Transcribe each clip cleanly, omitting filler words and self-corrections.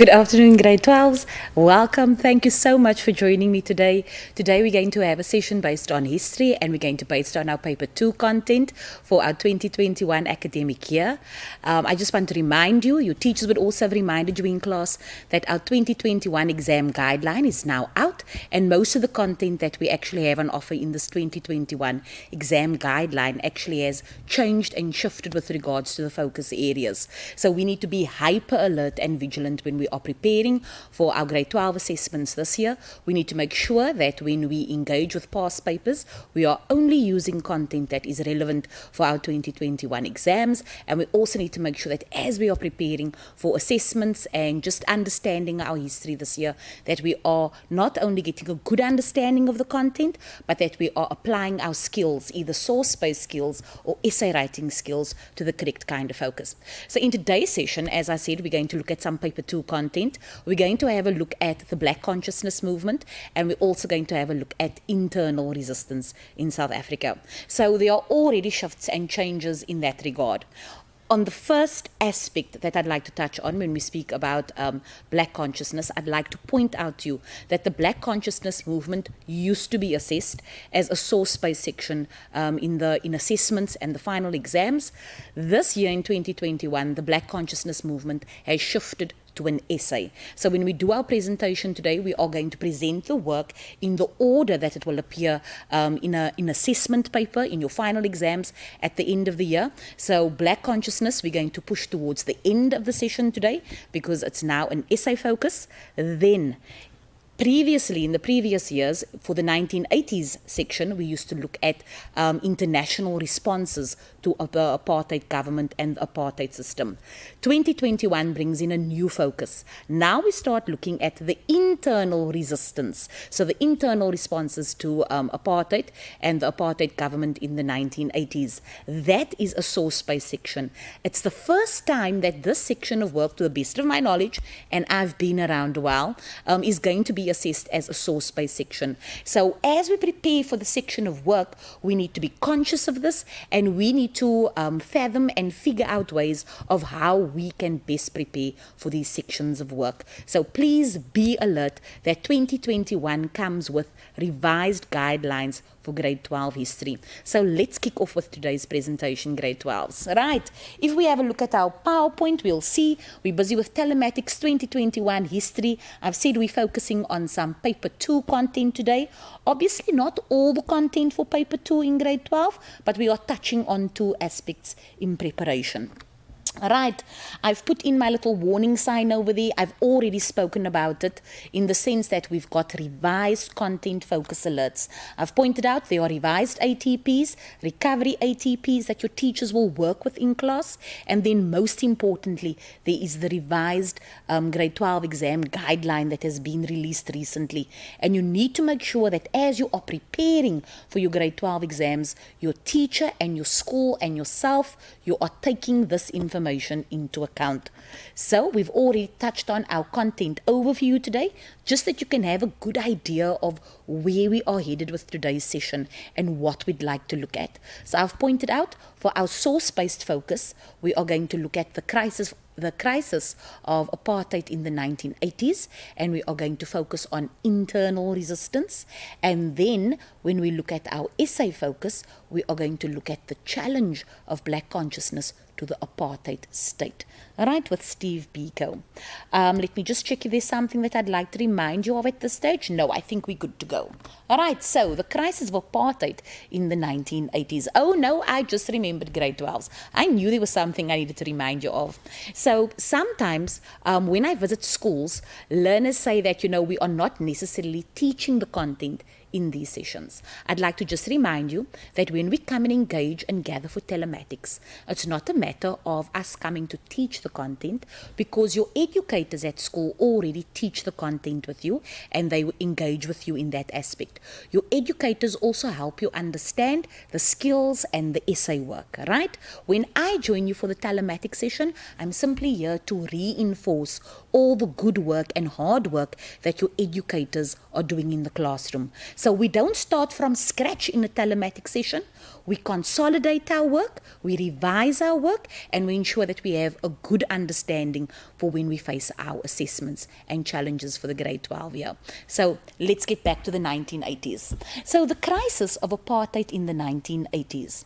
Good afternoon, grade 12s. Welcome. Thank you so much for joining me today. Today we're going to have a session based on history and we're going to based on our paper 2 content for our 2021 academic year. I just want to remind you, your teachers would also have reminded you in class that our 2021 exam guideline is now out, and most of the content that we actually have on offer in this 2021 exam guideline actually has changed and shifted with regards to the focus areas. So we need to be hyper alert and vigilant when we are preparing for our grade 12 assessments this year. We need to make sure that when we engage with past papers, we are only using content that is relevant for our 2021 exams, and we also need to make sure that as we are preparing for assessments and just understanding our history this year, that we are not only getting a good understanding of the content, but that we are applying our skills, either source-based skills or essay writing skills, to the correct kind of focus. So in today's session, as I said, we're going to look at some paper 2 content. We're going to have a look at the Black consciousness movement, and we're also going to have a look at internal resistance in South Africa. So there are already shifts and changes in that regard. On the first aspect that I'd like to touch on when we speak about Black consciousness, I'd like to point out to you that the Black consciousness movement used to be assessed as a source-based section in assessments and the final exams. This year in 2021, the Black consciousness movement has shifted to an essay. So when we do our presentation today, we are going to present the work in the order that it will appear in an assessment paper in your final exams at the end of the year. So Black consciousness, we're going to push towards the end of the session today because it's now an essay focus. Then previously, in the previous years, for the 1980s section, we used to look at international responses to the apartheid government and the apartheid system. 2021 brings in a new focus. Now we start looking at the internal resistance, so the internal responses to apartheid and the apartheid government in the 1980s. That is a source-based section. It's the first time that this section of work, to the best of my knowledge, and I've been around a while, is going to be assessed as a source-based section. So as we prepare for the section of work, we need to be conscious of this, and we need to fathom and figure out ways of how we can best prepare for these sections of work. So please be alert that 2021 comes with revised guidelines for grade 12 history. So let's kick off with today's presentation, grade 12s. Right, if we have a look at our PowerPoint, we'll see we're busy with telematics 2021 history. I've said we're focusing on some paper 2 content today. Obviously not all the content for paper 2 in grade 12, but we are touching on 2 aspects in preparation. Right, I've put in my little warning sign over there. I've already spoken about it in the sense that we've got revised content focus alerts. I've pointed out there are revised ATPs, recovery ATPs that your teachers will work with in class, and then most importantly, there is the revised grade 12 exam guideline that has been released recently. And you need to make sure that as you are preparing for your grade 12 exams, your teacher and your school and yourself, you are taking this information into account. So we've already touched on our content overview today, just that you can have a good idea of where we are headed with today's session and what we'd like to look at. So I've pointed out for our source-based focus, we are going to look at the crisis of apartheid in the 1980s, and we are going to focus on internal resistance. And then when we look at our essay focus, we are going to look at the challenge of Black consciousness to the apartheid state. All right, with Steve Biko. Let me just check if there's something that I'd like to remind you of at this stage. No, I think we're good to go. All right, so the crisis of apartheid in the 1980s. Oh no, I just remembered grade 12s. I knew there was something I needed to remind you of. So sometimes when I visit schools, learners say that, we are not necessarily teaching the content in these sessions. I'd like to just remind you that when we come and engage and gather for telematics, it's not a matter of us coming to teach the content, because your educators at school already teach the content with you and they will engage with you in that aspect. Your educators also help you understand the skills and the essay work, right? When I join you for the telematics session, I'm simply here to reinforce all the good work and hard work that your educators are doing in the classroom. So we don't start from scratch in a telematic session. We consolidate our work, we revise our work, and we ensure that we have a good understanding for when we face our assessments and challenges for the grade 12 year. So let's get back to the 1980s. So the crisis of apartheid in the 1980s.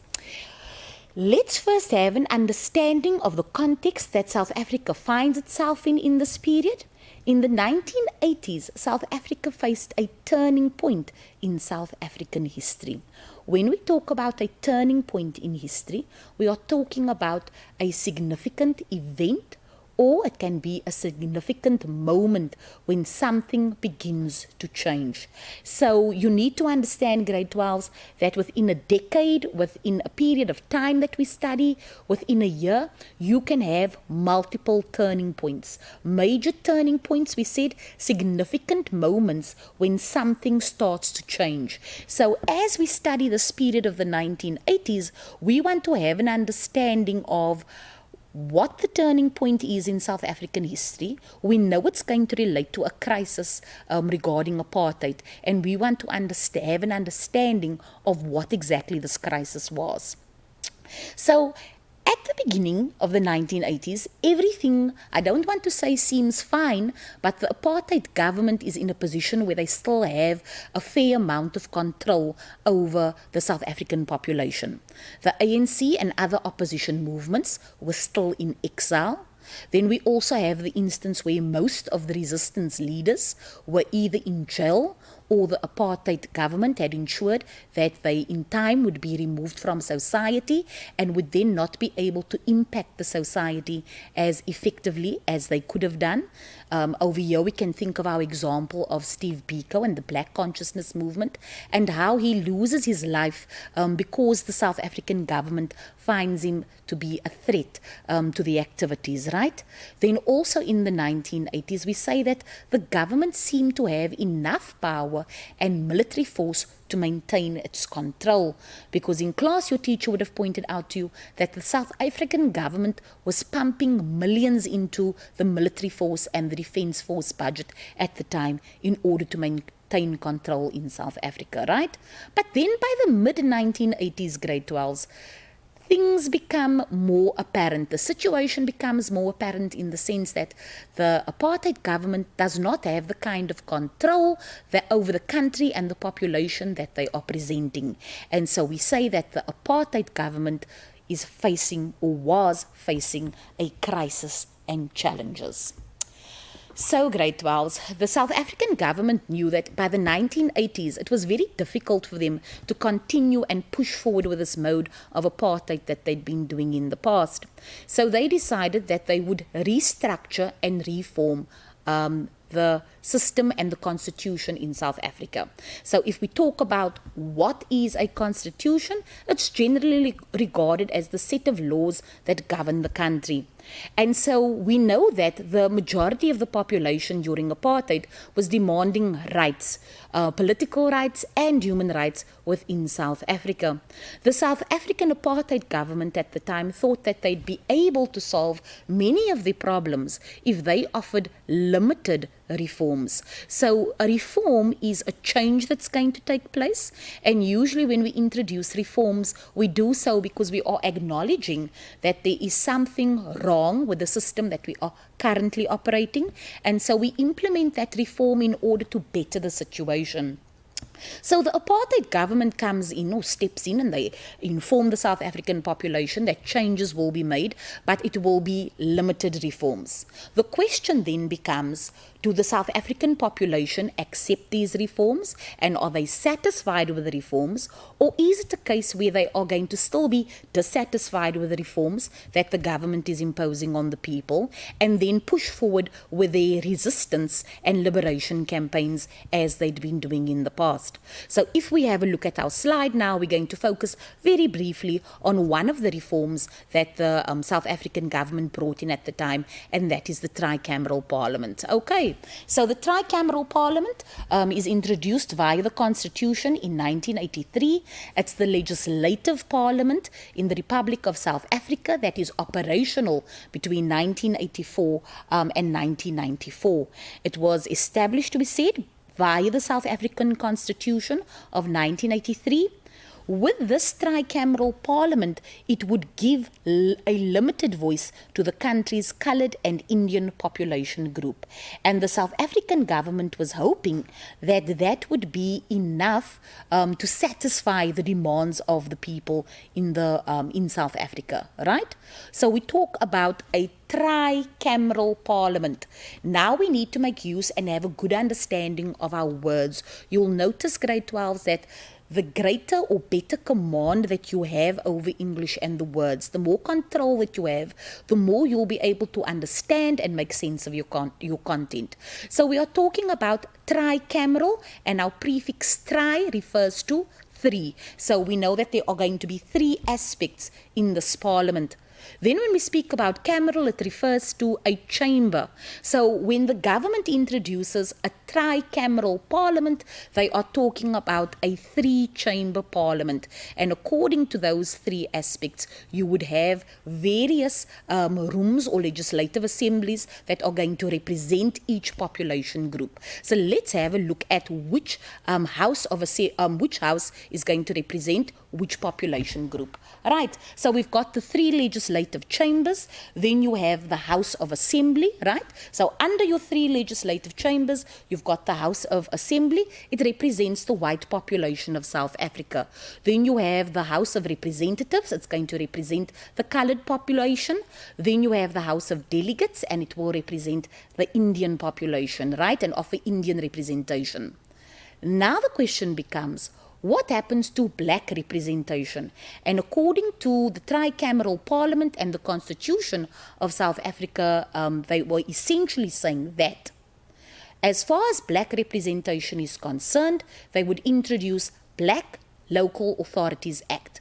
Let's first have an understanding of the context that South Africa finds itself in this period. In the 1980s, South Africa faced a turning point in South African history. When we talk about a turning point in history, we are talking about a significant event, or it can be a significant moment when something begins to change. So you need to understand, grade 12s, that within a decade, within a period of time that we study, within a year, you can have multiple turning points. Major turning points, we said, significant moments when something starts to change. So as we study this period of the 1980s, we want to have an understanding of what the turning point is in South African history. We know it's going to relate to a crisis regarding apartheid, and we want to have an understanding of what exactly this crisis was. So at the beginning of the 1980s, everything, I don't want to say seems fine, but the apartheid government is in a position where they still have a fair amount of control over the South African population. The ANC and other opposition movements were still in exile. Then we also have the instance where most of the resistance leaders were either in jail, or the apartheid government had ensured that they in time would be removed from society and would then not be able to impact the society as effectively as they could have done. Over here we can think of our example of Steve Biko and the Black Consciousness movement, and how he loses his life because the South African government finds him to be a threat to the activities, right? Then also in the 1980s, we say that the government seemed to have enough power and military force to maintain its control, because in class your teacher would have pointed out to you that the South African government was pumping millions into the military force and the defense force budget at the time in order to maintain control in South Africa, right? But then by the mid-1980s, grade 12s, things become more apparent. The situation becomes more apparent in the sense that the apartheid government does not have the kind of control over the country and the population that they are presenting. And so we say that the apartheid government is facing, or was facing, a crisis and challenges. So, grade 12s, the South African government knew that by the 1980s, it was very difficult for them to continue and push forward with this mode of apartheid that they'd been doing in the past. So they decided that they would restructure and reform the system and the constitution in South Africa. So if we talk about what is a constitution, it's generally regarded as the set of laws that govern the country. And so we know that the majority of the population during apartheid was demanding rights, political rights and human rights within South Africa. The South African apartheid government at the time thought that they'd be able to solve many of the problems if they offered limited reforms. So a reform is a change that's going to take place, and usually when we introduce reforms, we do so because we are acknowledging that there is something wrong with the system that we are currently operating, and so we implement that reform in order to better the situation. So the apartheid government comes in, or steps in, and they inform the South African population that changes will be made, but it will be limited reforms. The question then becomes, do the South African population accept these reforms, and are they satisfied with the reforms, or is it a case where they are going to still be dissatisfied with the reforms that the government is imposing on the people, and then push forward with their resistance and liberation campaigns as they'd been doing in the past? So if we have a look at our slide now, we're going to focus very briefly on one of the reforms that the South African government brought in at the time, and that is the Tricameral Parliament. Okay, so the Tricameral Parliament is introduced via the Constitution in 1983. It's the legislative parliament in the Republic of South Africa that is operational between 1984 and 1994. It was established, we said, via the South African Constitution of 1983. With this tricameral parliament, it would give a limited voice to the country's coloured and Indian population group. And the South African government was hoping that that would be enough to satisfy the demands of the people in South Africa, right? So we talk about a tricameral parliament. Now we need to make use and have a good understanding of our words. You'll notice, grade 12s, that the greater or better command that you have over English and the words, the more control that you have, the more you'll be able to understand and make sense of your content. So we are talking about tricameral, and our prefix tri refers to three. So we know that there are going to be three aspects in this parliament. Then when we speak about cameral, it refers to a chamber. So when the government introduces a tricameral parliament, they are talking about a three-chamber parliament. And according to those three aspects, you would have various rooms or legislative assemblies that are going to represent each population group. So let's have a look at which house is going to represent which population group. Right, so we've got the three legislative chambers, then you have the House of Assembly, right? So under your three legislative chambers, you've got the House of Assembly. It represents the white population of South Africa. Then you have the House of Representatives. It's going to represent the coloured population. Then you have the House of Delegates, and it will represent the Indian population, right? And offer Indian representation. Now the question becomes, what happens to black representation? And according to the tricameral parliament and the constitution of South Africa, they were essentially saying that as far as black representation is concerned, they would introduce Black Local Authorities Act.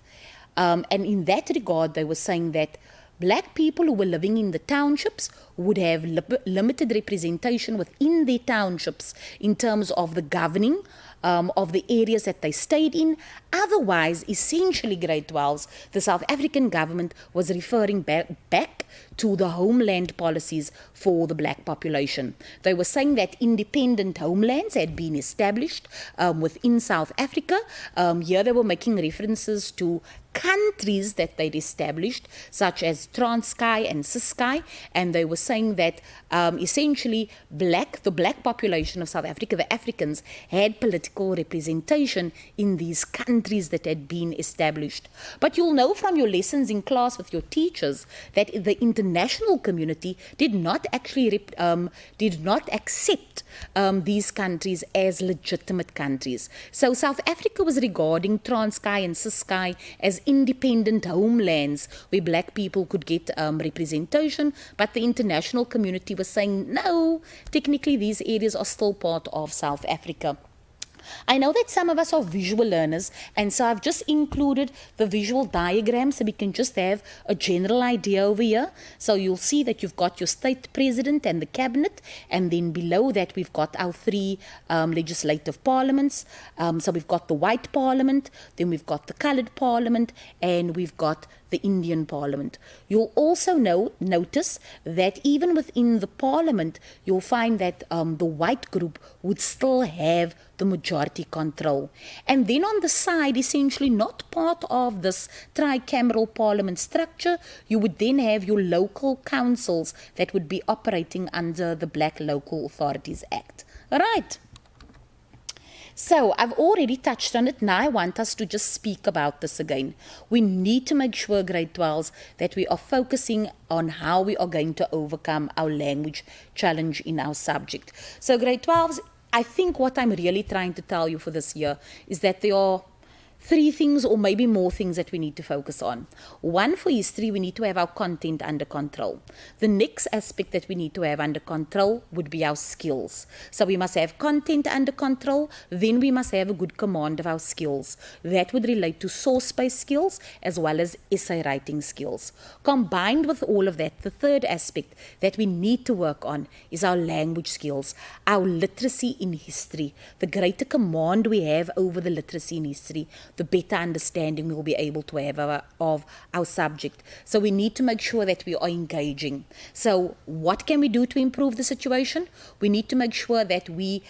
And in that regard, they were saying that black people who were living in the townships would have limited representation within their townships in terms of the governing of the areas that they stayed in. Otherwise, essentially, grade 12s, the South African government was referring back to the homeland policies for the black population. They were saying that independent homelands had been established within South Africa. Here they were making references to countries that they'd established, such as Transkei and Ciskei, and they were saying that essentially the black population of South Africa, the Africans, had political representation in these countries that had been established. But you'll know from your lessons in class with your teachers that the international community did not actually accept these countries as legitimate countries. So South Africa was regarding Transkei and Ciskei as independent homelands where black people could get representation, but the international community was saying, no, technically these areas are still part of South Africa. I know that some of us are visual learners, and so I've just included the visual diagram so we can just have a general idea over here. So you'll see that you've got your state president and the cabinet, and then below that we've got our three legislative parliaments. So we've got the white parliament, then we've got the coloured parliament, and we've got the Indian parliament. You'll also notice that even within the parliament, you'll find that the white group would still have the majority control. And then on the side, essentially not part of this tricameral parliament structure, you would then have your local councils that would be operating under the Black Local Authorities Act. All right. So I've already touched on it. Now I want us to just speak about this again. We need to make sure, grade 12s, that we are focusing on how we are going to overcome our language challenge in our subject. So grade 12s, I think what I'm really trying to tell you for this year is that there are three things or maybe more things that we need to focus on. One, for history, we need to have our content under control. The next aspect that we need to have under control would be our skills. So we must have content under control, then we must have a good command of our skills. That would relate to source-based skills as well as essay writing skills. Combined with all of that, the third aspect that we need to work on is our language skills, our literacy in history. The greater command we have over the literacy in history, the better understanding we'll be able to have of our subject. So we need to make sure that we are engaging. So what can we do to improve the situation? We need to make sure that we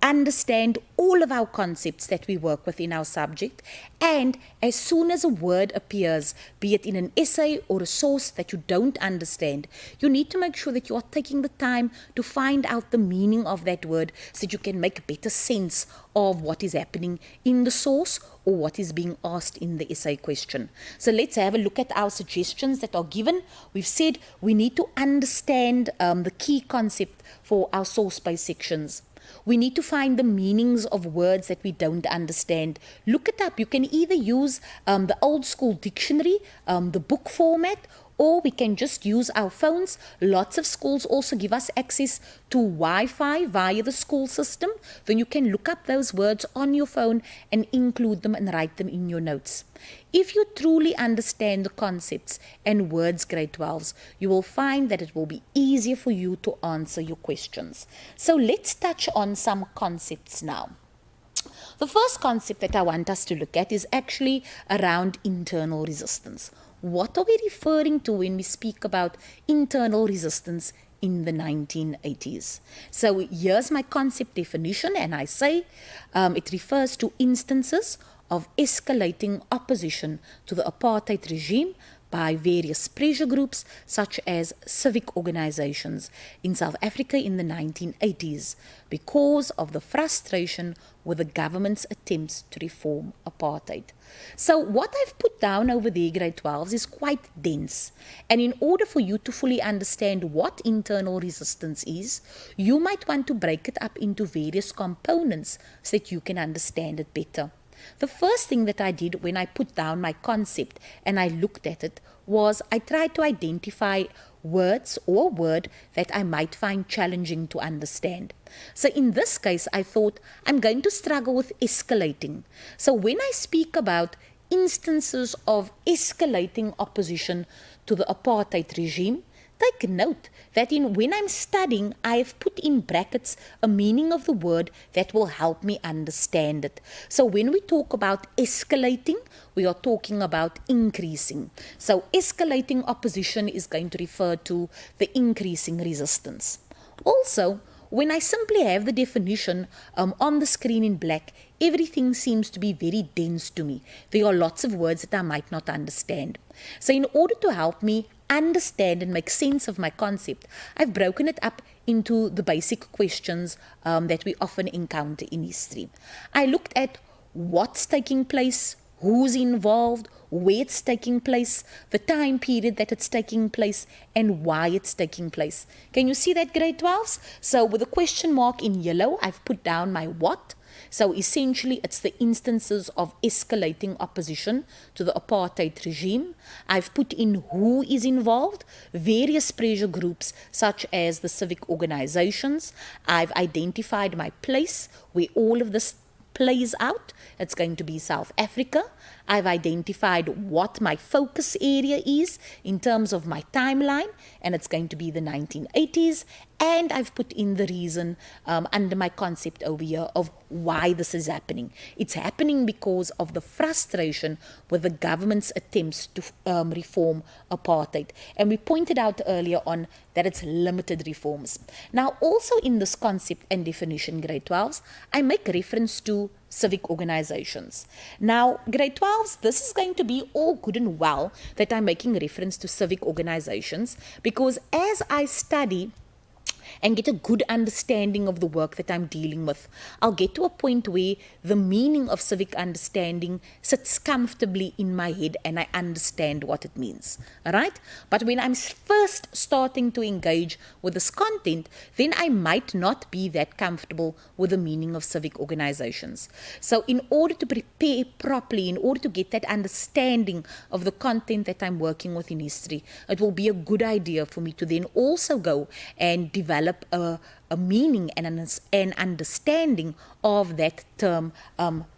understand all of our concepts that we work with in our subject, and as soon as a word appears, be it in an essay or a source that you don't understand, you need to make sure that you are taking the time to find out the meaning of that word so that you can make better sense of what is happening in the source or what is being asked in the essay question. So let's have a look at our suggestions that are given. We've said we need to understand the key concept for our source-based sections. We need to find the meanings of words that we don't understand. Look it up. You can either use the old school dictionary, the book format, or we can just use our phones. Lots of schools also give us access to Wi-Fi via the school system. Then you can look up those words on your phone and include them and write them in your notes. If you truly understand the concepts and words, grade 12s, you will find that it will be easier for you to answer your questions. So let's touch on some concepts now. The first concept that I want us to look at is actually around internal resistance. What are we referring to when we speak about internal resistance in the 1980s? So here's my concept definition, and I say it refers to instances of escalating opposition to the apartheid regime by various pressure groups such as civic organizations in South Africa in the 1980s because of the frustration with the government's attempts to reform apartheid. So what I've put down over there, grade 12s, is quite dense. And in order for you to fully understand what internal resistance is, you might want to break it up into various components so that you can understand it better. The first thing that I did when I put down my concept and I looked at it was I tried to identify words or a word that I might find challenging to understand. So in this case, I thought I'm going to struggle with escalating. So when I speak about instances of escalating opposition to the apartheid regime, take note that when I'm studying, I have put in brackets a meaning of the word that will help me understand it. So when we talk about escalating, we are talking about increasing. So escalating opposition is going to refer to the increasing resistance. Also, when I simply have the definition on the screen in black, everything seems to be very dense to me. There are lots of words that I might not understand. So in order to help me understand and make sense of my concept, I've broken it up into the basic questions that we often encounter in history. I looked at what's taking place, who's involved, where it's taking place, the time period that it's taking place, and why it's taking place. Can you see that, grade 12s? So with a question mark in yellow, I've put down my what. So essentially, it's the instances of escalating opposition to the apartheid regime. I've put in who is involved, various pressure groups such as the civic organizations. I've identified my place where all of this plays out. It's going to be South Africa. I've identified what my focus area is in terms of my timeline, and it's going to be the 1980s. And I've put in the reason under my concept over here of why this is happening. It's happening because of the frustration with the government's attempts to reform apartheid. And we pointed out earlier on that it's limited reforms. Now, also in this concept and definition, grade 12s, I make reference to civic organizations. Now, grade 12s, this is going to be all good and well that I'm making reference to civic organizations, because as I study and get a good understanding of the work that I'm dealing with, I'll get to a point where the meaning of civic understanding sits comfortably in my head and I understand what it means. All right? But when I'm first starting to engage with this content, then I might not be that comfortable with the meaning of civic organizations. So in order to prepare properly, in order to get that understanding of the content that I'm working with in history, it will be a good idea for me to then also go and develop a meaning and an understanding of that term,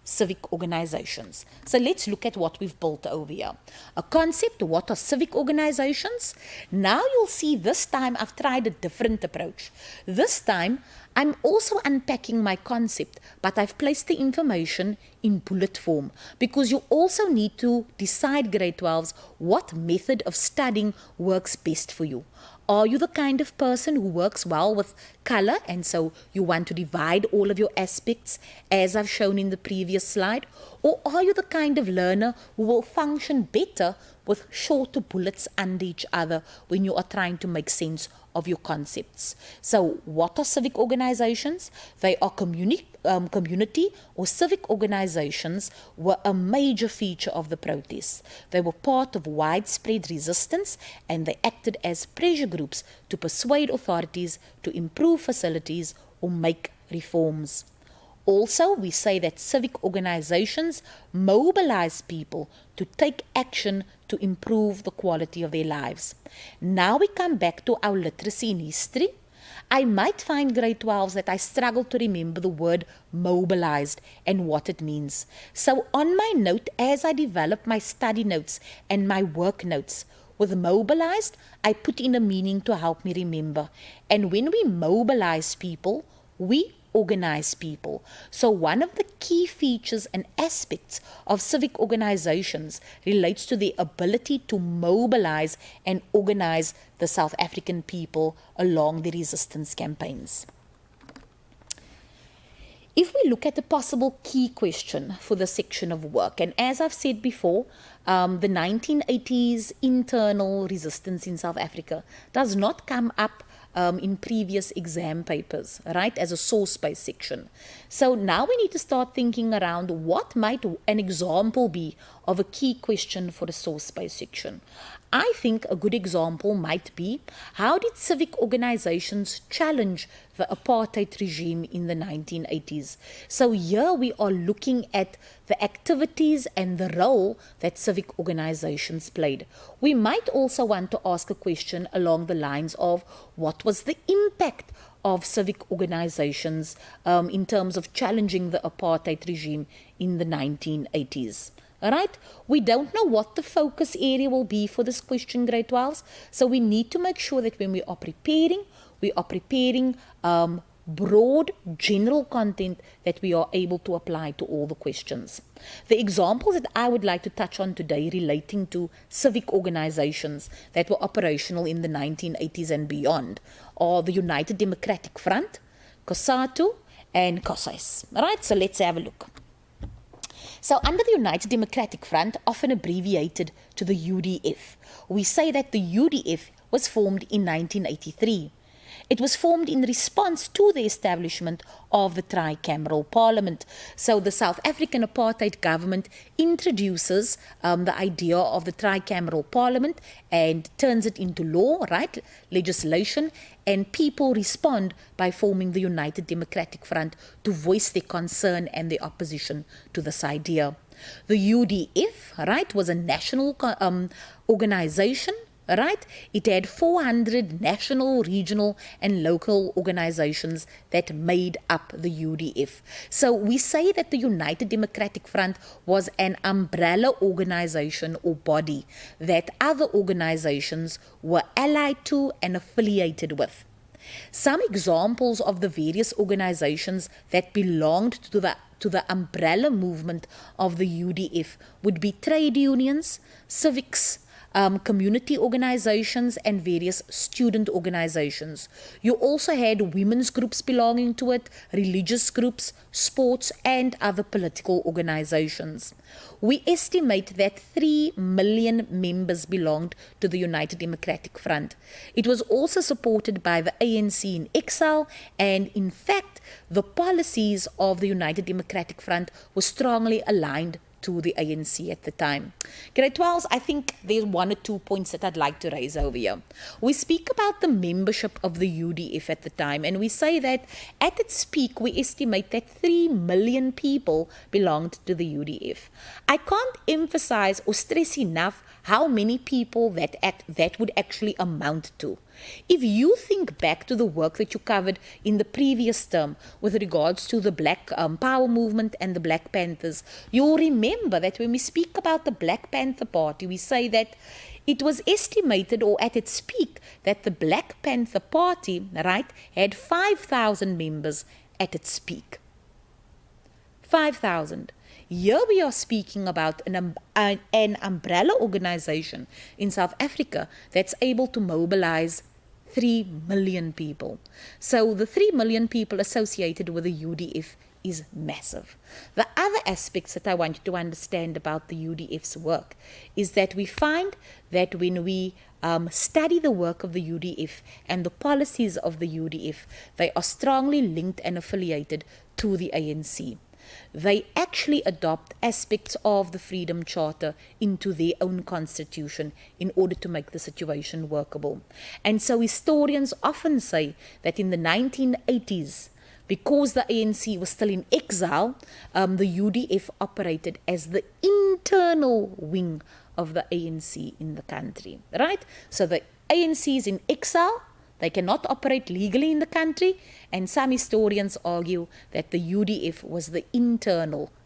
civic organizations. So let's look at what we've built over here. A concept, what are civic organizations? Now you'll see this time I've tried a different approach. This time I'm also unpacking my concept, but I've placed the information in bullet form, because you also need to decide, grade 12s, what method of studying works best for you. Are you the kind of person who works well with color color, and so you want to divide all of your aspects as I've shown in the previous slide? Or are you the kind of learner who will function better with shorter bullets under each other when you are trying to make sense of your concepts? So what are civic organizations? They are community or civic organizations were a major feature of the protests. They were part of widespread resistance, and they acted as pressure groups to persuade authorities to improve facilities or make reforms. Also, we say that civic organizations mobilize people to take action to improve the quality of their lives. Now we come back to our literacy in history. I might find grade 12s that I struggle to remember the word mobilized and what it means. So on my note, as I develop my study notes and my work notes, with mobilized, I put in a meaning to help me remember. And when we mobilize people, we organize people. So one of the key features and aspects of civic organizations relates to the ability to mobilize and organize the South African people along the resistance campaigns. If we look at the possible key question for the section of work, and as I've said before, the 1980s internal resistance in South Africa does not come up in previous exam papers, right, as a source-based section. So now we need to start thinking around what might an example be of a key question for the source-based section. I think a good example might be, how did civic organizations challenge the apartheid regime in the 1980s? So here we are looking at the activities and the role that civic organizations played. We might also want to ask a question along the lines of, what was the impact of civic organizations in terms of challenging the apartheid regime in the 1980s? All right, we don't know what the focus area will be for this question, grade 12s. So we need to make sure that when we are preparing broad general content that we are able to apply to all the questions. The examples that I would like to touch on today relating to civic organizations that were operational in the 1980s and beyond are the United Democratic Front, COSATU, and COSAS. All right, so let's have a look. So under the United Democratic Front, often abbreviated to the UDF, we say that the UDF was formed in 1983. It was formed in response to the establishment of the Tricameral Parliament. So the South African apartheid government introduces the idea of the Tricameral Parliament and turns it into law, right, legislation, and people respond by forming the United Democratic Front to voice their concern and their opposition to this idea. The UDF, right, was a national organization. Right? It had 400 national, regional, and local organizations that made up the UDF. So we say that the United Democratic Front was an umbrella organization or body that other organizations were allied to and affiliated with. Some examples of the various organizations that belonged to the umbrella movement of the UDF would be trade unions, civics, community organizations, and various student organizations. You also had women's groups belonging to it, religious groups, sports, and other political organizations. We estimate that 3 million members belonged to the United Democratic Front. It was also supported by the ANC in exile, and in fact, the policies of the United Democratic Front were strongly aligned to the ANC at the time. Grade 12s, I think there's 1 or 2 points that I'd like to raise over here. We speak about the membership of the UDF at the time, and we say that at its peak, we estimate that 3 million people belonged to the UDF. I can't emphasize or stress enough how many people that would actually amount to. If you think back to the work that you covered in the previous term with regards to the Black Power movement and the Black Panthers, you'll remember that when we speak about the Black Panther Party, we say that it was estimated, or at its peak, that the Black Panther Party, right, had 5,000 members at its peak. 5,000. Here we are speaking about an umbrella organization in South Africa that's able to mobilize 3 million people. So the 3 million people associated with the UDF is massive. The other aspects that I want you to understand about the UDF's work is that we find that when we study the work of the UDF and the policies of the UDF, they are strongly linked and affiliated to the ANC. They actually adopt aspects of the Freedom Charter into their own constitution in order to make the situation workable. And so historians often say that in the 1980s, because the ANC was still in exile, the UDF operated as the internal wing of the ANC in the country, right? So the ANC is in exile. They cannot operate legally in the country, and some historians argue that the UDF was the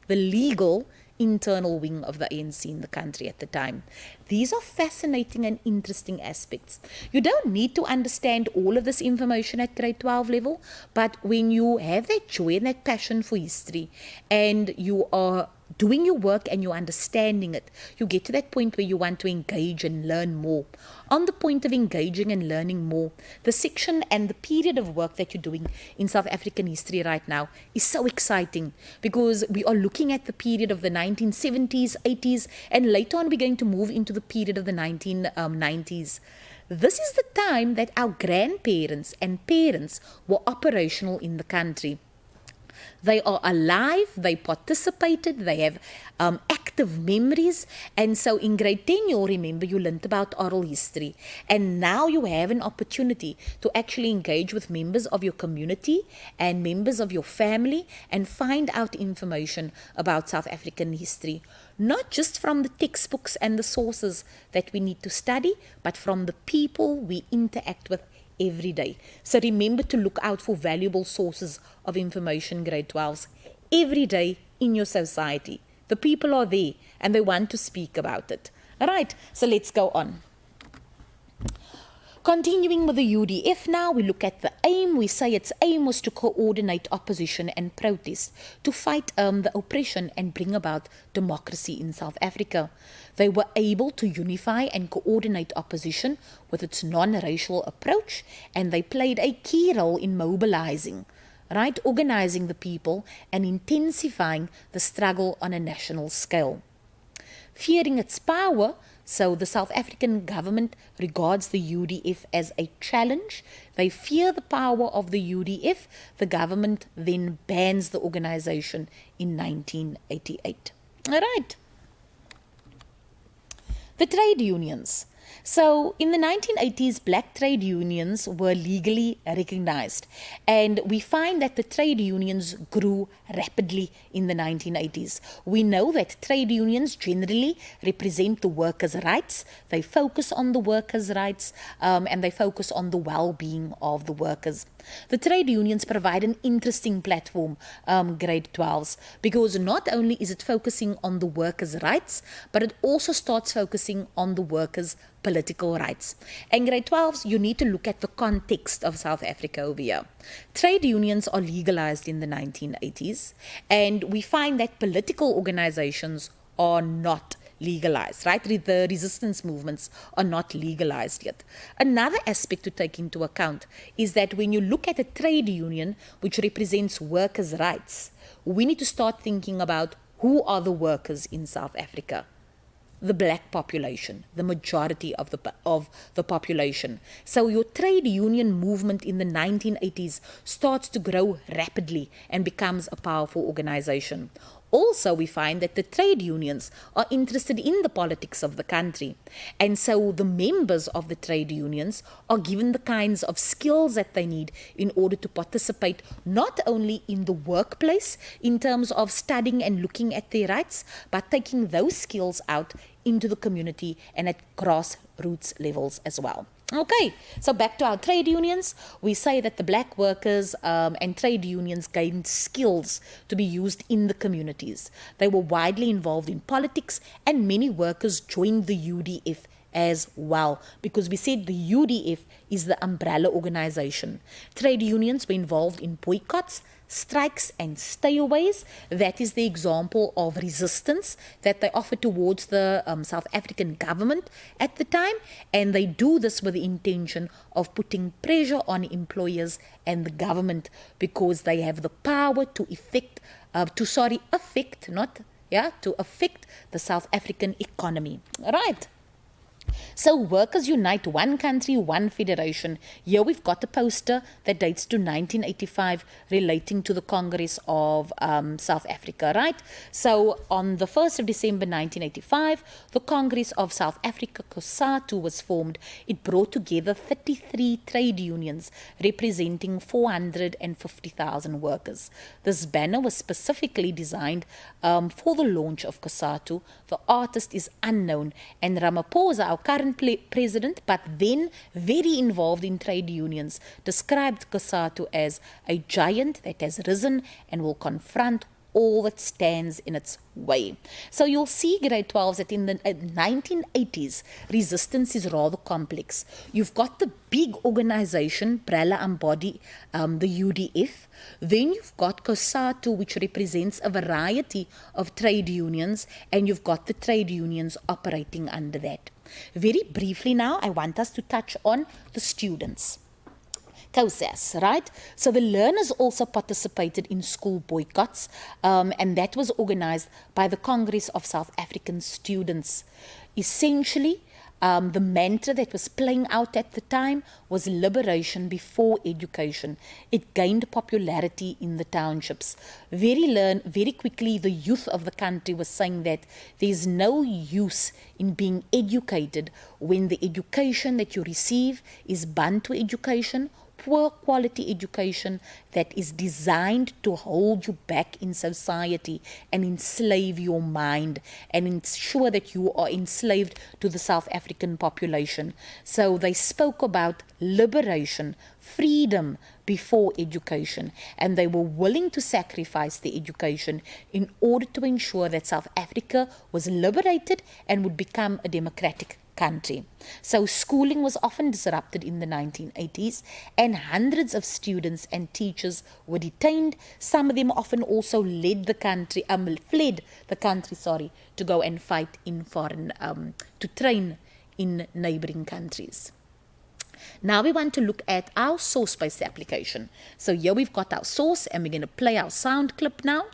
legal internal wing of the ANC in the country at the time. These are fascinating and interesting aspects. You don't need to understand all of this information at grade 12 level, but when you have that joy and that passion for history and you are doing your work and you're understanding it, you get to that point where you want to engage and learn more. On the point of engaging and learning more, the section and the period of work that you're doing in South African history right now is so exciting, because we are looking at the period of the 1970s, 80s, and later on we're going to move into the period of the 1990s. This is the time that our grandparents and parents were operational in the country. They are alive, they participated, they have active memories. And so in grade 10, you'll remember you learnt about oral history. And now you have an opportunity to actually engage with members of your community and members of your family and find out information about South African history. Not just from the textbooks and the sources that we need to study, but from the people we interact with every day. So remember to look out for valuable sources of information, grade 12s, every day in your society. The people are there and they want to speak about it. All right, so let's go on. Continuing with the UDF now, we look at the aim. We say its aim was to coordinate opposition and protest, to fight the oppression and bring about democracy in South Africa. They were able to unify and coordinate opposition with its non-racial approach, and they played a key role in mobilizing, right, organizing the people and intensifying the struggle on a national scale. Fearing its power, so the South African government regards the UDF as a challenge. They fear the power of the UDF. The government then bans the organization in 1988. All right. The trade unions. So in the 1980s, black trade unions were legally recognized, and we find that the trade unions grew rapidly in the 1980s. We know that trade unions generally represent the workers' rights. They focus on the workers' rights and they focus on the well-being of the workers. The trade unions provide an interesting platform, grade 12s, because not only is it focusing on the workers' rights, but it also starts focusing on the workers' political rights. And grade 12s, you need to look at the context of South Africa over here. Trade unions are legalized in the 1980s, and we find that political organizations are not legalized, right? The resistance movements are not legalized yet. Another aspect to take into account is that when you look at a trade union which represents workers' rights, we need to start thinking about who are the workers in South Africa. The black population, the majority of the population. So your trade union movement in the 1980s starts to grow rapidly and becomes a powerful organization. Also, we find that the trade unions are interested in the politics of the country. And so the members of the trade unions are given the kinds of skills that they need in order to participate not only in the workplace in terms of studying and looking at their rights, but taking those skills out into the community and at grassroots levels as well. Okay, so back to our trade unions. We say that the black workers and trade unions gained skills to be used in the communities. They were widely involved in politics, and many workers joined the UDF as well, because we said the UDF is the umbrella organization. Trade unions were involved in boycotts, strikes and stayaways. That is the example of resistance that they offer towards the South African government at the time, and they do this with the intention of putting pressure on employers and the government, because they have the power to affect the South African economy. Right. So Workers Unite, one country, one federation. Here we've got a poster that dates to 1985 relating to the Congress of South Africa, right? So on the 1st of December 1985, the Congress of South Africa, COSATU, was formed. It brought together 33 trade unions representing 450,000 workers. This banner was specifically designed for the launch of COSATU. The artist is unknown, and Ramaphosa, our current president, but then very involved in trade unions, described COSATU as a giant that has risen and will confront all that stands in its way. So you'll see, grade 12s, that in the 1980s, resistance is rather complex. You've got the big organization, umbrella and body, the UDF. Then you've got COSATU, which represents a variety of trade unions, and you've got the trade unions operating under that. Very briefly now, I want us to touch on the students. COSAS, right? So the learners also participated in school boycotts, and that was organized by the Congress of South African Students. Essentially, the mantra that was playing out at the time was liberation before education. It gained popularity in the townships. Very quickly, the youth of the country was saying that there's no use in being educated when the education that you receive is Bantu education, poor quality education that is designed to hold you back in society and enslave your mind and ensure that you are enslaved to the South African population. So they spoke about liberation, freedom before education, and they were willing to sacrifice the education in order to ensure that South Africa was liberated and would become a democratic country. So schooling was often disrupted in the 1980s, and hundreds of students and teachers were detained. Some of them often also fled the country, to go and fight in foreign, to train in neighboring countries. Now we want to look at our source-based application. So here we've got our source, and we're going to play our sound clip now.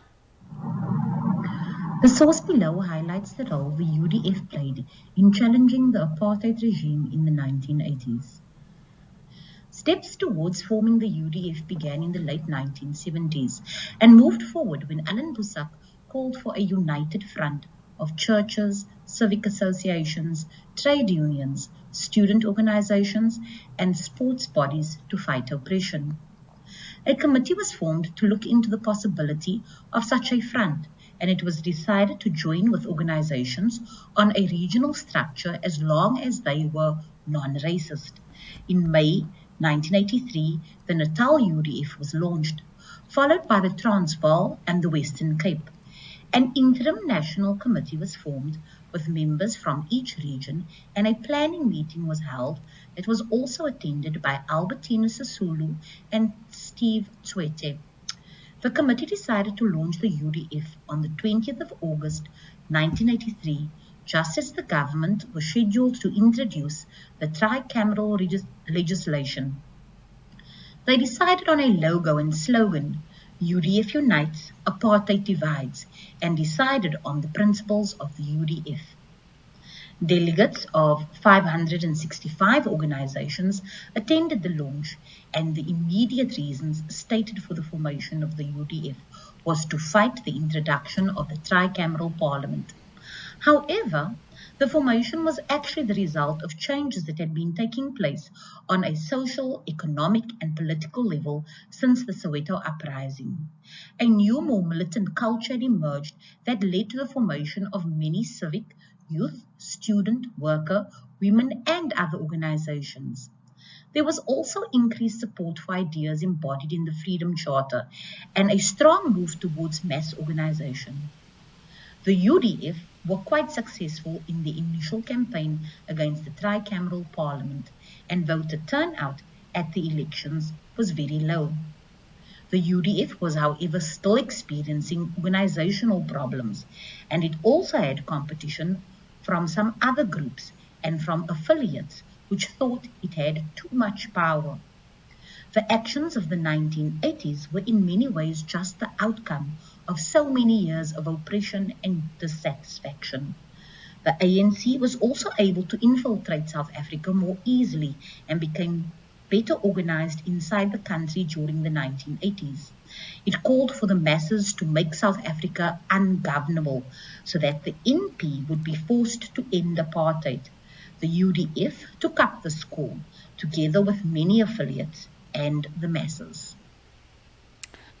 The source below highlights the role the UDF played in challenging the apartheid regime in the 1980s. Steps towards forming the UDF began in the late 1970s and moved forward when Alan Boesak called for a united front of churches, civic associations, trade unions, student organizations, and sports bodies to fight oppression. A committee was formed to look into the possibility of such a front, and it was decided to join with organizations on a regional structure as long as they were non-racist. In May 1983, the Natal UDF was launched, followed by the Transvaal and the Western Cape. An interim national committee was formed with members from each region, and a planning meeting was held that was also attended by Albertina Sisulu and Steve Tshwete. The committee decided to launch the UDF on the 20th of August 1983, just as the government was scheduled to introduce the Tricameral legislation. They decided on a logo and slogan, UDF unites, apartheid divides, and decided on the principles of the UDF. Delegates of 565 organizations attended the launch, and the immediate reasons stated for the formation of the UDF was to fight the introduction of the tricameral parliament. However, the formation was actually the result of changes that had been taking place on a social, economic, and political level since the Soweto uprising. A new, more militant culture had emerged that led to the formation of many civic, youth, student, worker, women, and other organizations. There was also increased support for ideas embodied in the Freedom Charter and a strong move towards mass organization. The UDF were quite successful in the initial campaign against the tricameral parliament, and voter turnout at the elections was very low. The UDF was, however, still experiencing organizational problems, and it also had competition from some other groups and from affiliates which thought it had too much power. The actions of the 1980s were in many ways just the outcome of so many years of oppression and dissatisfaction. The ANC was also able to infiltrate South Africa more easily and became better organized inside the country during the 1980s. It called for the masses to make South Africa ungovernable so that the NP would be forced to end apartheid. The UDF took up the score, together with many affiliates and the masses.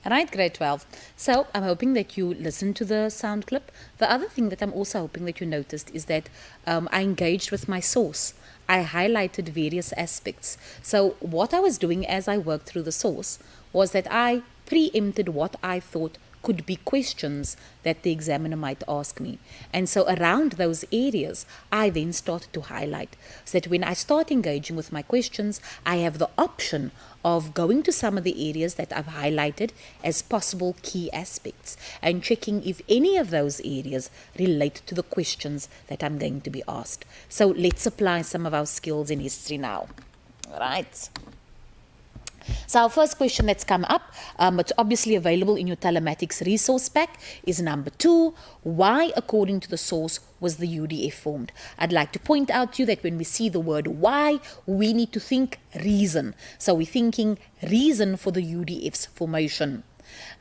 All right, grade 12. So I'm hoping that you listened to the sound clip. The other thing that I'm also hoping that you noticed is that I engaged with my source. I highlighted various aspects. So what I was doing as I worked through the source was that I preempted what I thought could be questions that the examiner might ask me. And so around those areas, I then started to highlight so that when I start engaging with my questions, I have the option of going to some of the areas that I've highlighted as possible key aspects and checking if any of those areas relate to the questions that I'm going to be asked. So let's apply some of our skills in history now. All right. So our first question that's come up, it's obviously available in your telematics resource pack, is number 2. Why, according to the source, was the UDF formed? I'd like to point out to you that when we see the word why, we need to think reason. So we're thinking reason for the UDF's formation.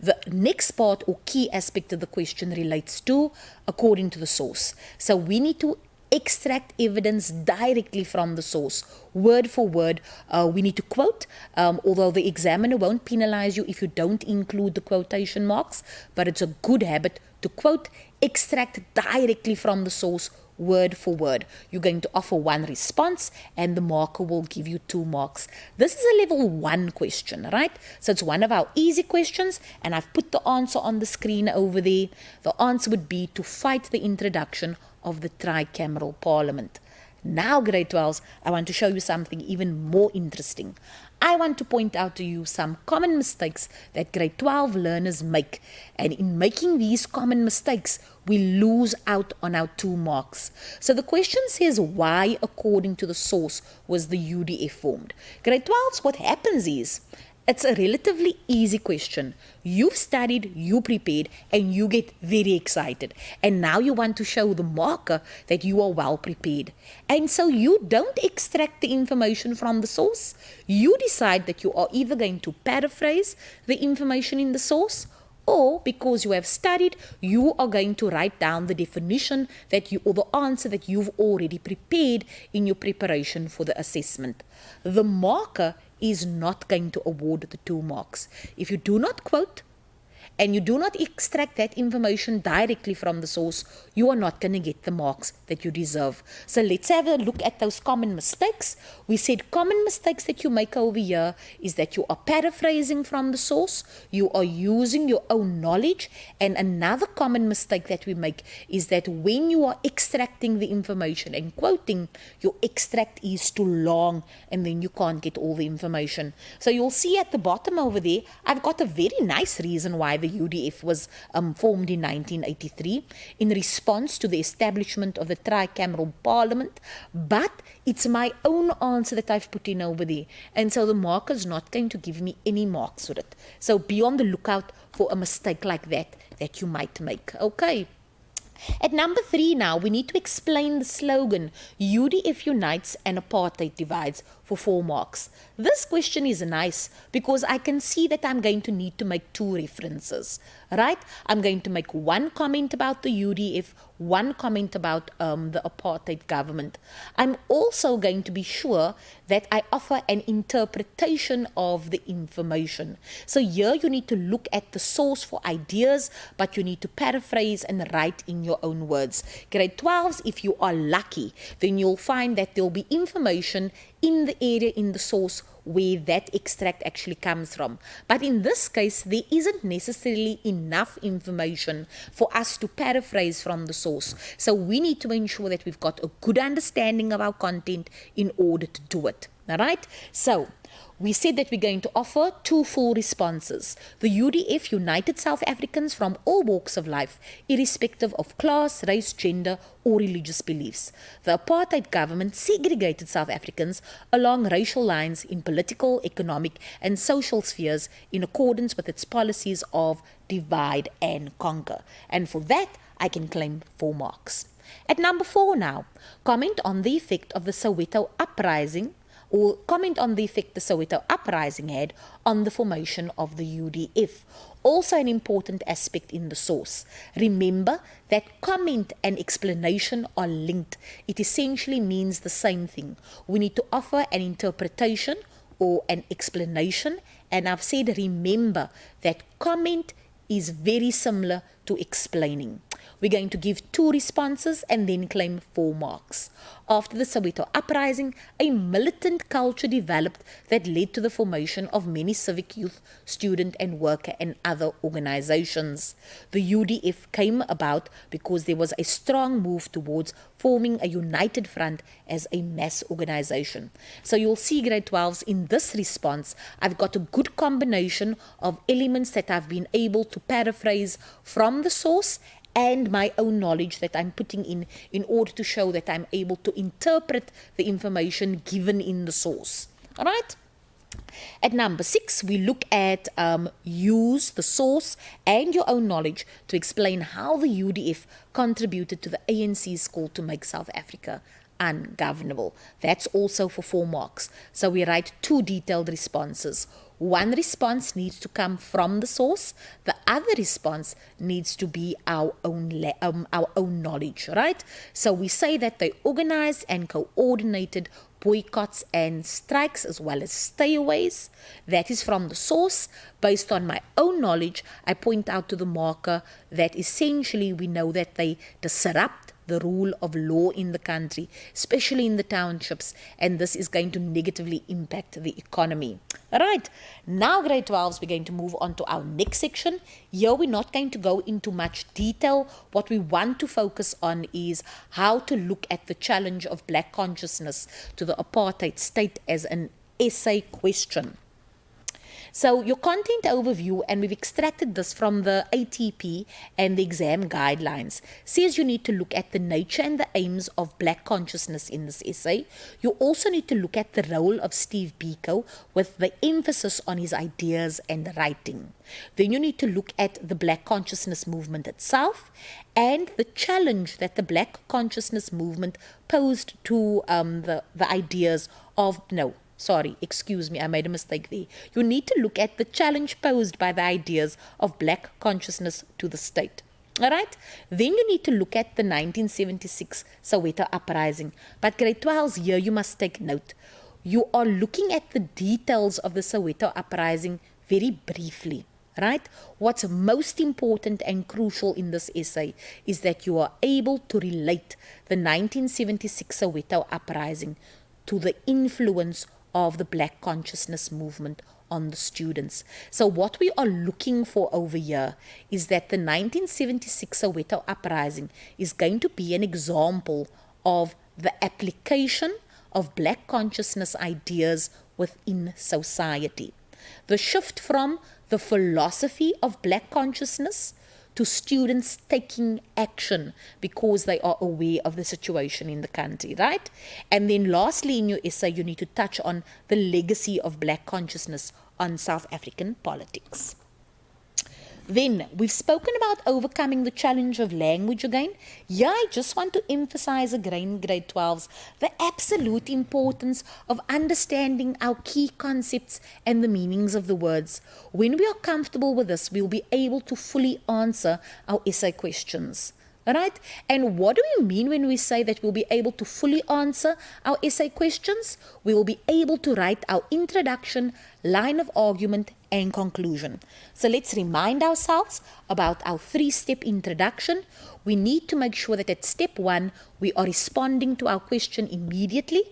The next part or key aspect of the question relates to according to the source. So we need to extract evidence directly from the source, word for word. We need to quote, although the examiner won't penalize you if you don't include the quotation marks, but it's a good habit to quote, extract directly from the source, word for word. You're going to offer 1 response and the marker will give you 2 marks. This is a level 1 question, right? So it's one of our easy questions and I've put the answer on the screen over there. The answer would be to fight the introduction of the Tricameral Parliament. Now, grade 12s, I want to show you something even more interesting. I want to point out to you some common mistakes that grade 12 learners make. And in making these common mistakes, we lose out on our 2 marks. So the question says, why, according to the source, was the UDF formed? Grade 12s, what happens is, it's a relatively easy question. You've studied, you prepared, and you get very excited. And now you want to show the marker that you are well prepared. And so you don't extract the information from the source. You decide that you are either going to paraphrase the information in the source, or because you have studied, you are going to write down the definition that you, or the answer that you've already prepared in your preparation for the assessment. The marker is not going to award the 2 marks. If you do not quote and you do not extract that information directly from the source, you are not going to get the marks that you deserve. So let's have a look at those common mistakes. We said common mistakes that you make over here is that you are paraphrasing from the source, you are using your own knowledge, and another common mistake that we make is that when you are extracting the information and quoting, your extract is too long and then you can't get all the information. So you'll see at the bottom over there, I've got a very nice reason why the UDF was formed in 1983 in response to the establishment of the Tricameral Parliament, but it's my own answer that I've put in over there, and so the marker's not going to give me any marks for it. So be on the lookout for a mistake like that you might make. Okay. At number 3 now, we need to explain the slogan, UDF unites and apartheid divides, for 4 marks. This question is nice because I can see that I'm going to need to make 2 references, right? I'm going to make 1 comment about the UDF, 1 comment about the apartheid government. I'm also going to be sure that I offer an interpretation of the information. So here you need to look at the source for ideas, but you need to paraphrase and write in your own words. Grade 12s, if you are lucky, then you'll find that there'll be information in the area in the source where that extract actually comes from. But in this case, there isn't necessarily enough information for us to paraphrase from the source. So we need to ensure that we've got a good understanding of our content in order to do it. All right? So We said that we're going to offer 2 full responses. The UDF united South Africans from all walks of life, irrespective of class, race, gender, or religious beliefs. The apartheid government segregated South Africans along racial lines in political, economic, and social spheres in accordance with its policies of divide and conquer. And for that, I can claim 4 marks. At number 4 now, comment on the effect of the Soweto uprising or comment on the effect the Soweto uprising had on the formation of the UDF. Also an important aspect in the source. Remember that comment and explanation are linked. It essentially means the same thing. We need to offer an interpretation or an explanation, and I've said remember that comment is very similar to explaining. We're going to give 2 responses and then claim 4 marks. After the Soweto uprising, a militant culture developed that led to the formation of many civic youth, student and worker and other organizations. The UDF came about because there was a strong move towards forming a united front as a mass organization. So you'll see grade 12s in this response, I've got a good combination of elements that I've been able to paraphrase from the source and my own knowledge that I'm putting in order to show that I'm able to interpret the information given in the source. All right? At number 6, we look at use the source and your own knowledge to explain how the UDF contributed to the ANC's call to make South Africa ungovernable. That's also for 4 marks. So we write 2 detailed responses. One response needs to come from the source. The other response needs to be our own knowledge, right? So we say that they organized and coordinated boycotts and strikes as well as stayaways. That is from the source. Based on my own knowledge, I point out to the marker that essentially we know that they disrupt the rule of law in the country, especially in the townships, and this is going to negatively impact the economy. All right, now grade 12s, we're going to move on to our next section. Here we're not going to go into much detail. What we want to focus on is how to look at the challenge of black consciousness to the apartheid state as an essay question. So your content overview, and we've extracted this from the ATP and the exam guidelines, says you need to look at the nature and the aims of black consciousness in this essay. You also need to look at the role of Steve Biko with the emphasis on his ideas and writing. Then you need to look at the black consciousness movement itself and the challenge that the black consciousness movement posed to the ideas of, I made a mistake there. You need to look at the challenge posed by the ideas of black consciousness to the state. All right? Then you need to look at the 1976 Soweto uprising. But grade 12s here, you must take note. You are looking at the details of the Soweto uprising very briefly. Right? What's most important and crucial in this essay is that you are able to relate the 1976 Soweto uprising to the influence of the black consciousness movement on the students. So what we are looking for over here is that the 1976 Soweto uprising is going to be an example of the application of black consciousness ideas within society. The shift from the philosophy of black consciousness to students taking action because they are aware of the situation in the country, right? And then lastly in your essay, you need to touch on the legacy of black consciousness on South African politics. Then, we've spoken about overcoming the challenge of language again. Yeah, I just want to emphasize again, grade 12s, the absolute importance of understanding our key concepts and the meanings of the words. When we are comfortable with this, we'll be able to fully answer our essay questions. Right? And what do we mean when we say that we'll be able to fully answer our essay questions? We will be able to write our introduction, line of argument, and conclusion. So let's remind ourselves about our 3-step introduction. We need to make sure that at step 1, we are responding to our question immediately.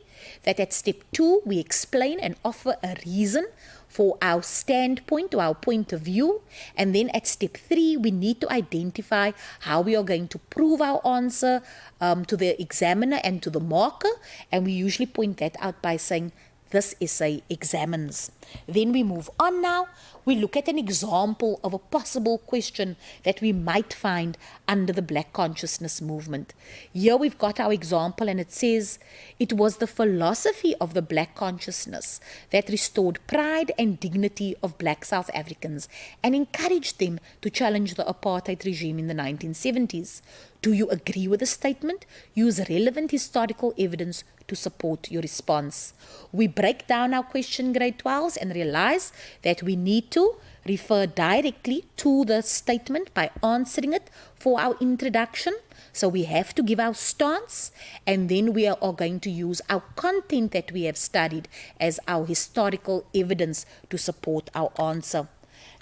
That at step 2, we explain and offer a reason for our standpoint or our point of view. And then at step 3, we need to identify how we are going to prove our answer to the examiner and to the marker. And we usually point that out by saying, this essay examines. Then we move on now. We look at an example of a possible question that we might find under the Black consciousness movement. Here we've got our example, and it says, it was the philosophy of the Black consciousness that restored pride and dignity of Black South Africans and encouraged them to challenge the apartheid regime in the 1970s. Do you agree with the statement? Use relevant historical evidence to support your response. We break down our question, grade 12s, and realize that we need to refer directly to the statement by answering it for our introduction. So we have to give our stance, and then we are going to use our content that we have studied as our historical evidence to support our answer.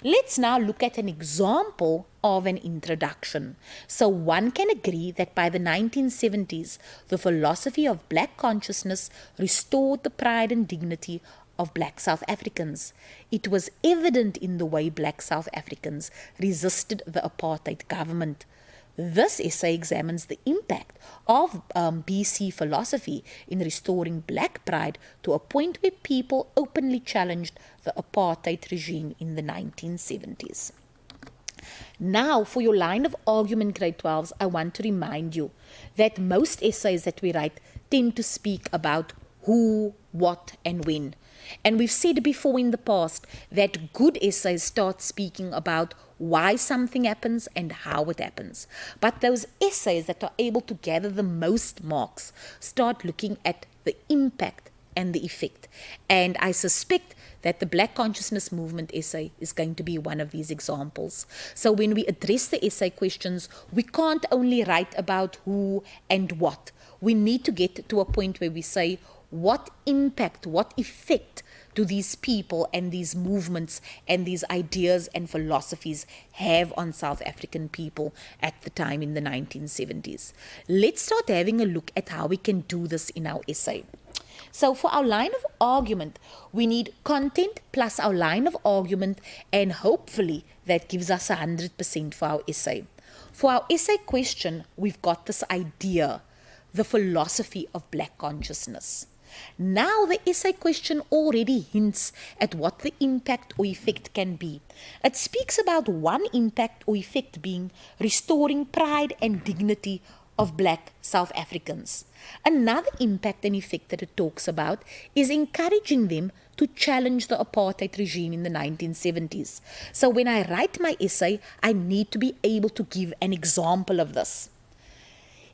Let's now look at an example of an introduction. So one can agree that by the 1970s, the philosophy of Black consciousness restored the pride and dignity of Black South Africans. It was evident in the way Black South Africans resisted the apartheid government. This essay examines the impact of BC philosophy in restoring Black pride to a point where people openly challenged the apartheid regime in the 1970s. Now, for your line of argument, grade 12s, I want to remind you that most essays that we write tend to speak about who, what, and when. And we've said before in the past that good essays start speaking about why something happens and how it happens. But those essays that are able to gather the most marks start looking at the impact and the effect. And I suspect that the Black consciousness movement essay is going to be one of these examples. So when we address the essay questions, we can't only write about who and what. We need to get to a point where we say, what impact, what effect do these people and these movements and these ideas and philosophies have on South African people at the time in the 1970s? Let's start having a look at how we can do this in our essay. So for our line of argument, we need content plus our line of argument, and hopefully that gives us 100% for our essay. For our essay question, we've got this idea, the philosophy of Black consciousness. Now the essay question already hints at what the impact or effect can be. It speaks about one impact or effect being restoring pride and dignity of Black South Africans. Another impact and effect that it talks about is encouraging them to challenge the apartheid regime in the 1970s. So when I write my essay, I need to be able to give an example of this.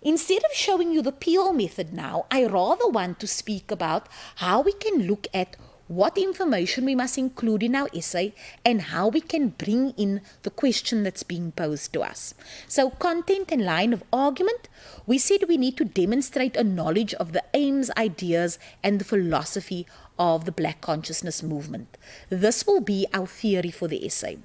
Instead of showing you the Peel method now, I rather want to speak about how we can look at what information we must include in our essay and how we can bring in the question that's being posed to us. So content and line of argument, we said we need to demonstrate a knowledge of the aims, ideas, and the philosophy of the Black consciousness movement. This will be our theory for the essay.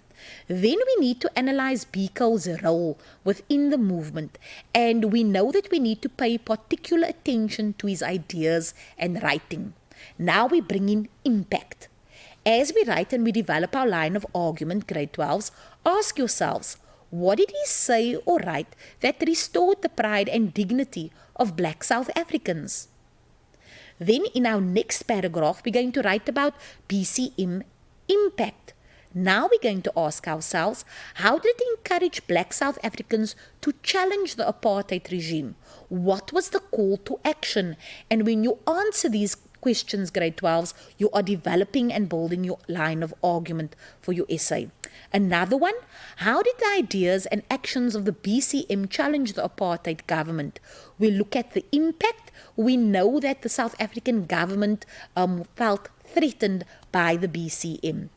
Then we need to analyze Biko's role within the movement, and we know that we need to pay particular attention to his ideas and writing. Now we bring in impact. As we write and we develop our line of argument, grade 12s, ask yourselves, what did he say or write that restored the pride and dignity of Black South Africans? Then in our next paragraph, we're going to write about BCM impact. Now we're going to ask ourselves, how did it encourage Black South Africans to challenge the apartheid regime? What was the call to action? And when you answer these questions, grade 12s, you are developing and building your line of argument for your essay. Another one, how did the ideas and actions of the BCM challenge the apartheid government? We look at the impact. We know that the South African government felt threatened by the BCM.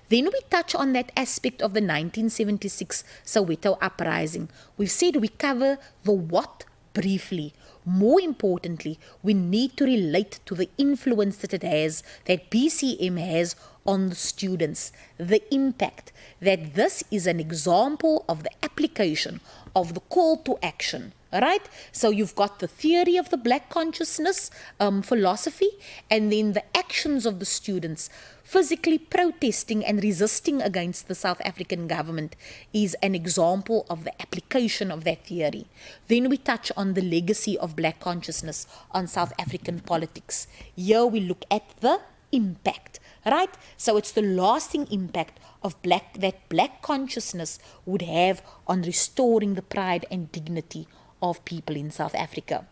Then we touch on that aspect of the 1976 Soweto uprising. We've said we cover the what briefly. More importantly, we need to relate to the influence that it has, that BCM has on the students, the impact, that this is an example of the application of the call to action. Right? So you've got the theory of the Black consciousness philosophy, and then the actions of the students physically protesting and resisting against the South African government is an example of the application of that theory. Then we touch on the legacy of black consciousness on South African politics. Here we look at the impact, right? So it's the lasting impact of that black consciousness would have on restoring the pride and dignity of people in South Africa.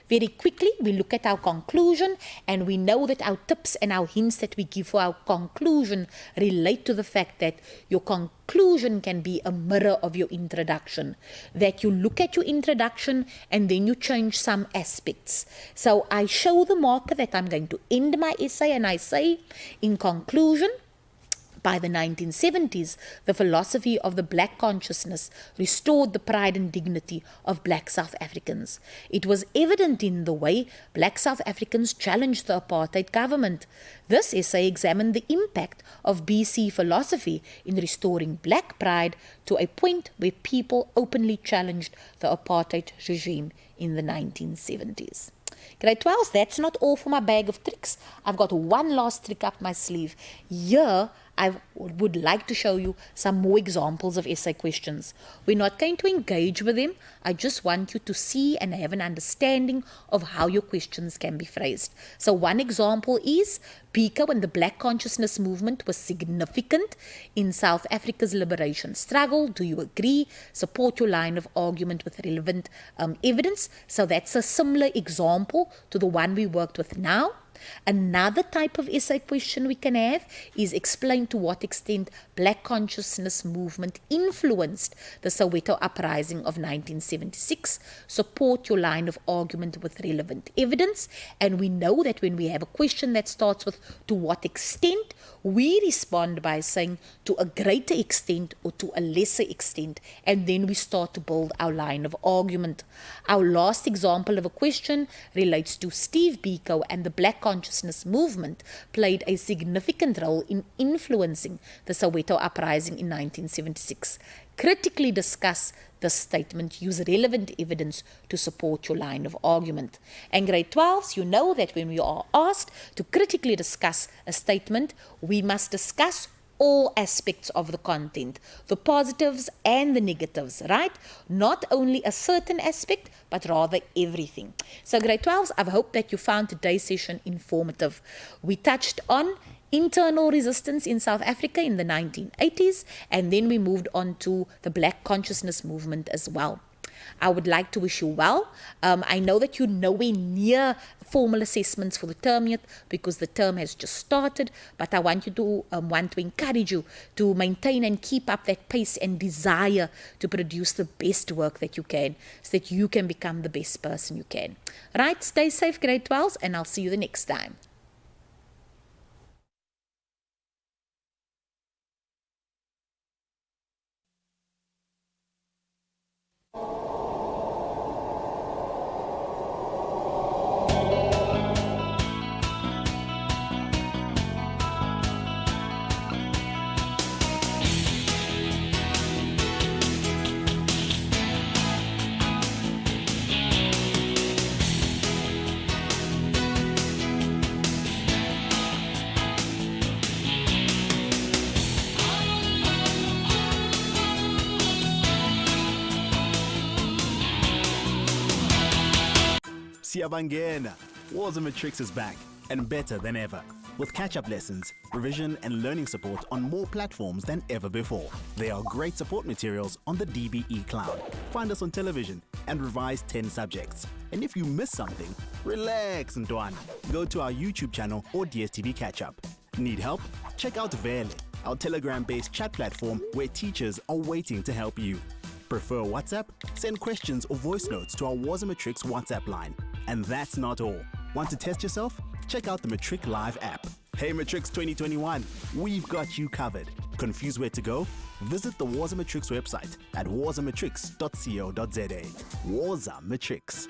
Very quickly, we look at our conclusion, and we know that our tips and our hints that we give for our conclusion relate to the fact that your conclusion can be a mirror of your introduction, that you look at your introduction and then you change some aspects. So I show the marker that I'm going to end my essay, and I say, in conclusion, by the 1970s, the philosophy of the black consciousness restored the pride and dignity of black South Africans. It was evident in the way black South Africans challenged the apartheid government. This essay examined the impact of BC philosophy in restoring black pride to a point where people openly challenged the apartheid regime in the 1970s. Grade 12s, that's not all for my bag of tricks. I've got one last trick up my sleeve. Here, I would like to show you some more examples of essay questions. We're not going to engage with them. I just want you to see and have an understanding of how your questions can be phrased. So one example is, Biko and the Black Consciousness Movement was significant in South Africa's liberation struggle. Do you agree? Support your line of argument with relevant evidence. So that's a similar example to the one we worked with now. Another type of essay question we can have is explain to what extent black consciousness movement influenced the Soweto uprising of 1976. Support your line of argument with relevant evidence. And we know that when we have a question that starts with to what extent, we respond by saying to a greater extent or to a lesser extent, and then we start to build our line of argument. Our last example of a question relates to Steve Biko and the Black Consciousness Movement played a significant role in influencing the Soweto uprising in 1976. Critically discuss this statement. Use relevant evidence to support your line of argument. And grade 12s, you know that when we are asked to critically discuss a statement, we must discuss all aspects of the content, the positives and the negatives, right? Not only a certain aspect, but rather everything. So grade 12s, I hope that you found today's session informative. We touched on internal resistance in South Africa in the 1980s, and then we moved on to the Black Consciousness Movement as well. I would like to wish you well. I know that you're nowhere near formal assessments for the term yet because the term has just started, but I want to encourage you to maintain and keep up that pace and desire to produce the best work that you can so that you can become the best person you can. Right, stay safe, grade 12s, and I'll see you the next time. Siyabangena, Wars of Matrix is back and better than ever, with catch-up lessons, revision and learning support on more platforms than ever before. There are great support materials on the DBE Cloud. Find us on television and revise 10 subjects. And if you miss something, relax, Ntwana. Go to our YouTube channel or DSTV catch-up. Need help? Check out Vele, our Telegram-based chat platform where teachers are waiting to help you. Prefer WhatsApp? Send questions or voice notes to our Wars of Matrix WhatsApp line. And that's not all. Want to test yourself? Check out the Matric Live app. Hey Matrix 2021, we've got you covered. Confused where to go? Visit the Wars of Matrix website at warsofmatrix.co.za. Wars of Matrix.